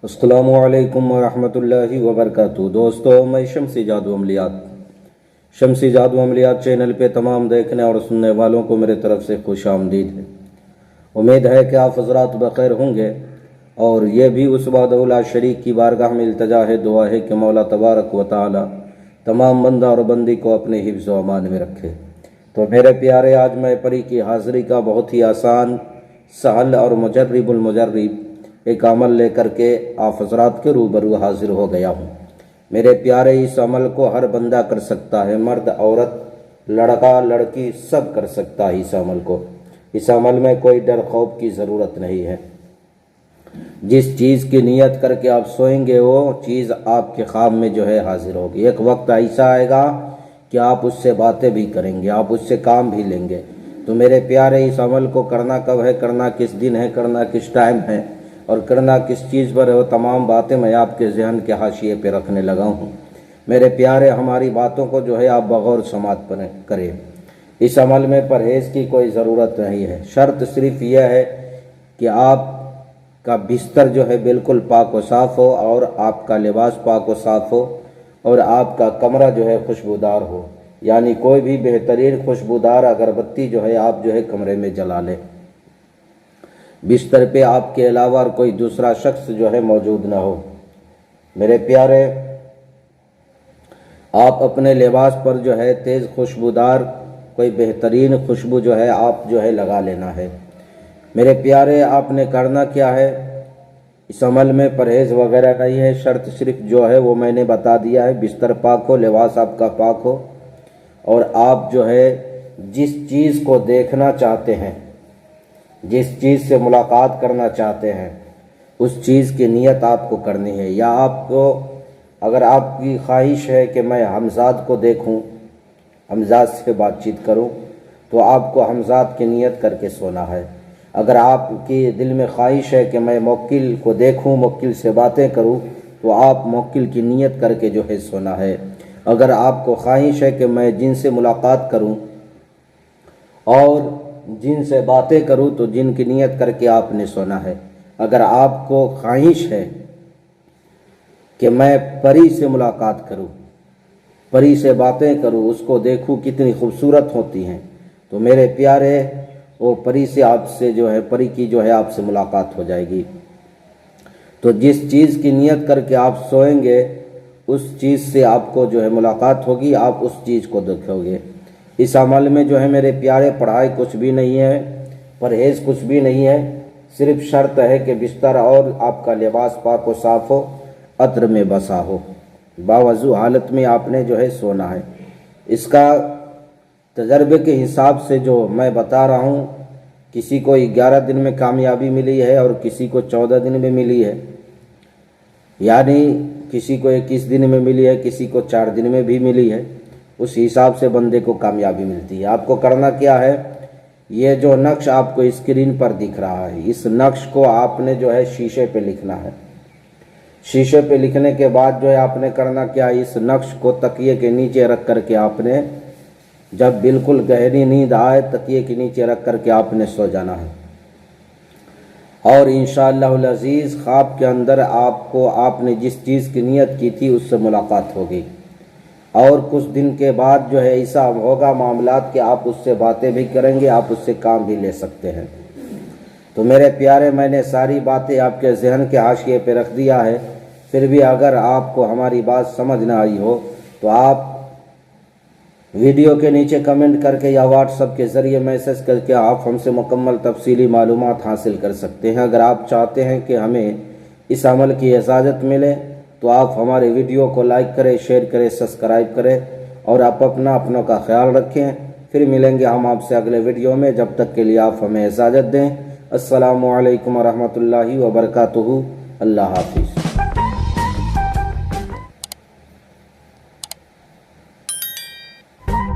السلام علیکم ورحمۃ اللہ وبرکاتہ۔ دوستو، میں شمسی جادو عملیات چینل پہ تمام دیکھنے اور سننے والوں کو میرے طرف سے خوش آمدید ہے۔ امید ہے کہ آپ حضرات بخیر ہوں گے، اور یہ بھی اس وحدہ لا شریک کی بارگاہ میں التجا ہے، دعا ہے کہ مولا تبارک و تعالی تمام بندہ اور بندی کو اپنے حفظ و امان میں رکھے۔ تو میرے پیارے، آج میں پری کی حاضری کا بہت ہی آسان، سہل اور مجرب المجرب ایک عمل لے کر کے آپ حضرات کے روبرو حاضر ہو گیا ہوں۔ میرے پیارے، اس عمل کو ہر بندہ کر سکتا ہے، مرد عورت لڑکا لڑکی سب کر سکتا ہے اس عمل کو۔ اس عمل میں کوئی ڈر خوف کی ضرورت نہیں ہے۔ جس چیز کی نیت کر کے آپ سوئیں گے وہ چیز آپ کے خواب میں حاضر ہوگی۔ ایک وقت ایسا آئے گا کہ آپ اس سے باتیں بھی کریں گے، آپ اس سے کام بھی لیں گے۔ تو میرے پیارے، اس عمل کو کرنا کب ہے، کرنا کس دن ہے، کرنا کس ٹائم ہے، اور کرنا کس چیز پر ہے، وہ تمام باتیں میں آپ کے ذہن کے حاشیے پہ رکھنے لگا ہوں۔ میرے پیارے، ہماری باتوں کو آپ بغور سماعت کریں۔ اس عمل میں پرہیز کی کوئی ضرورت نہیں ہے۔ شرط صرف یہ ہے کہ آپ کا بستر بالکل پاک و صاف ہو، اور آپ کا لباس پاک و صاف ہو، اور آپ کا کمرہ خوشبودار ہو، یعنی کوئی بھی بہترین خوشبودار اگربتی آپ کمرے میں جلا لیں۔ بستر پہ آپ کے علاوہ کوئی دوسرا شخص موجود نہ ہو۔ میرے پیارے، آپ اپنے لباس پر تیز خوشبودار کوئی بہترین خوشبو آپ لگا لینا ہے۔ میرے پیارے، آپ نے کرنا کیا ہے، اس عمل میں پرہیز وغیرہ نہیں ہے۔ شرط صرف وہ میں نے بتا دیا ہے، بستر پاک ہو، لباس آپ کا پاک ہو، اور آپ جس چیز کو دیکھنا چاہتے ہیں، جس چیز سے ملاقات کرنا چاہتے ہیں، اس چیز کی نیت آپ کو کرنی ہے۔ یا آپ کو اگر آپ کی خواہش ہے کہ میں حمزاد کو دیکھوں، حمزاد سے بات چیت کروں، تو آپ کو حمزاد کی نیت کر کے سونا ہے۔ اگر آپ کی دل میں خواہش ہے کہ میں موکل کو دیکھوں، موکل سے باتیں کروں، تو آپ موکل کی نیت کر کے سونا ہے۔ اگر آپ کو خواہش ہے کہ میں جن سے ملاقات کروں اور جن سے باتیں کروں، تو جن کی نیت کر کے آپ نے سونا ہے۔ اگر آپ کو خواہش ہے کہ میں پری سے ملاقات کروں، پری سے باتیں کروں، اس کو دیکھوں کتنی خوبصورت ہوتی ہیں، تو میرے پیارے، وہ پری سے آپ سے پری کی آپ سے ملاقات ہو جائے گی۔ تو جس چیز کی نیت کر کے آپ سوئیں گے، اس چیز سے آپ کو ملاقات ہوگی، آپ اس چیز کو دیکھو گے۔ اس عمل میں میرے پیارے، پڑھائی کچھ بھی نہیں ہے، پرہیز کچھ بھی نہیں ہے، صرف شرط ہے کہ بستر اور آپ کا لباس پاک و صاف ہو، عطر میں بسا ہو، باوضو حالت میں آپ نے سونا ہے۔ اس کا تجربے کے حساب سے میں بتا رہا ہوں، کسی کو 11 دن میں کامیابی ملی ہے، اور کسی کو 14 دن میں ملی ہے، یعنی کسی کو 21 دن میں ملی ہے، کسی کو 4 دن میں بھی ملی ہے۔ اس حساب سے بندے کو کامیابی ملتی ہے۔ آپ کو کرنا کیا ہے، یہ نقش آپ کو اسکرین پر دکھ رہا ہے، اس نقش کو آپ نے شیشے پہ لکھنا ہے۔ شیشے پہ لکھنے کے بعد آپ نے کرنا کیا، اس نقش کو تکیے کے نیچے رکھ کر کے آپ نے، جب بالکل گہری نیند آئے، تکیے کے نیچے رکھ کر کے آپ نے سو جانا ہے۔ اور انشاءاللہ العزیز خواب کے اندر آپ نے جس چیز کی نیت کی تھی، اس سے ملاقات ہوگی۔ اور کچھ دن کے بعد ایسا ہوگا معاملات کہ آپ اس سے باتیں بھی کریں گے، آپ اس سے کام بھی لے سکتے ہیں۔ تو میرے پیارے، میں نے ساری باتیں آپ کے ذہن کے حاشیے پہ رکھ دیا ہے، پھر بھی اگر آپ کو ہماری بات سمجھ نہ آئی ہو، تو آپ ویڈیو کے نیچے کمنٹ کر کے یا واٹس ایپ کے ذریعے میسج کر کے آپ ہم سے مکمل تفصیلی معلومات حاصل کر سکتے ہیں۔ اگر آپ چاہتے ہیں کہ ہمیں اس عمل کی اجازت ملے، تو آپ ہمارے ویڈیو کو لائک کریں، شیئر کریں، سبسکرائب کریں، اور آپ اپنوں کا خیال رکھیں۔ پھر ملیں گے ہم آپ سے اگلے ویڈیو میں، جب تک کے لیے آپ ہمیں اجازت دیں۔ السلام علیکم ورحمۃ اللہ وبرکاتہ۔ اللہ حافظ۔